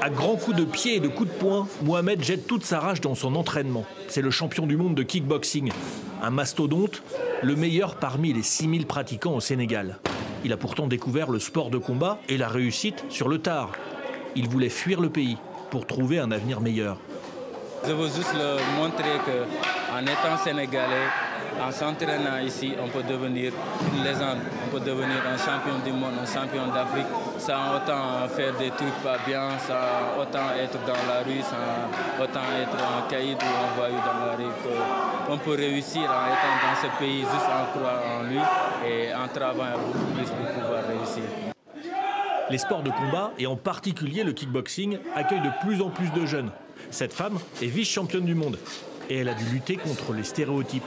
À grands coups de pied et de coups de poing, Mohamed jette toute sa rage dans son entraînement. C'est le champion du monde de kickboxing. Un mastodonte, le meilleur parmi les 6000 pratiquants au Sénégal. Il a pourtant découvert le sport de combat et la réussite sur le tard. Il voulait fuir le pays pour trouver un avenir meilleur. Je veux juste leur montrer qu'en étant sénégalais, en s'entraînant ici, on peut devenir une légende, on peut devenir un champion du monde, un champion d'Afrique, sans autant faire des trucs pas bien, sans autant être dans la rue, sans autant être un caïd ou un voyou dans la rue. On peut réussir en étant dans ce pays juste en croyant en lui et en travaillant beaucoup plus pour pouvoir réussir. Les sports de combat, et en particulier le kickboxing, accueillent de plus en plus de jeunes. Cette femme est vice-championne du monde et elle a dû lutter contre les stéréotypes.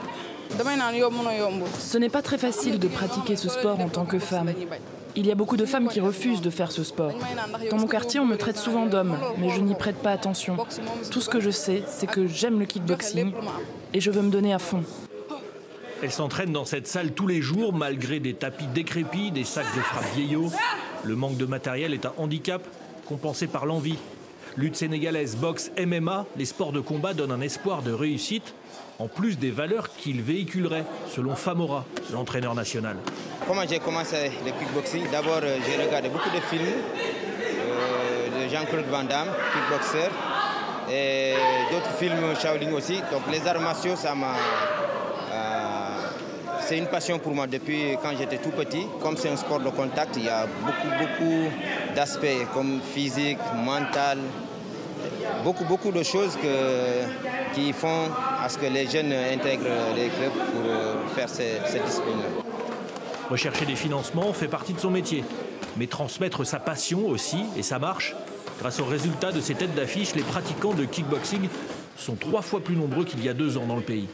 Ce n'est pas très facile de pratiquer ce sport en tant que femme. Il y a beaucoup de femmes qui refusent de faire ce sport. Dans mon quartier, on me traite souvent d'homme, mais je n'y prête pas attention. Tout ce que je sais, c'est que j'aime le kickboxing et je veux me donner à fond. Elle s'entraîne dans cette salle tous les jours, malgré des tapis décrépits, des sacs de frappe vieillots. Le manque de matériel est un handicap, compensé par l'envie. Lutte sénégalaise, boxe, MMA, les sports de combat donnent un espoir de réussite, en plus des valeurs qu'ils véhiculeraient, selon Famora, l'entraîneur national. Comment j'ai commencé le kickboxing? D'abord, j'ai regardé beaucoup de films de Jean-Claude Van Damme, kickboxer, et d'autres films Shaolin aussi. Donc les arts martiaux, c'est une passion pour moi depuis quand j'étais tout petit. Comme c'est un sport de contact, il y a beaucoup d'aspects comme physique, mental, beaucoup de choses qui font à ce que les jeunes intègrent les clubs pour faire cette discipline-là. Rechercher des financements fait partie de son métier, mais transmettre sa passion aussi, et ça marche. Grâce aux résultats de ces têtes d'affiche, les pratiquants de kickboxing sont 3 fois plus nombreux qu'il y a 2 ans dans le pays.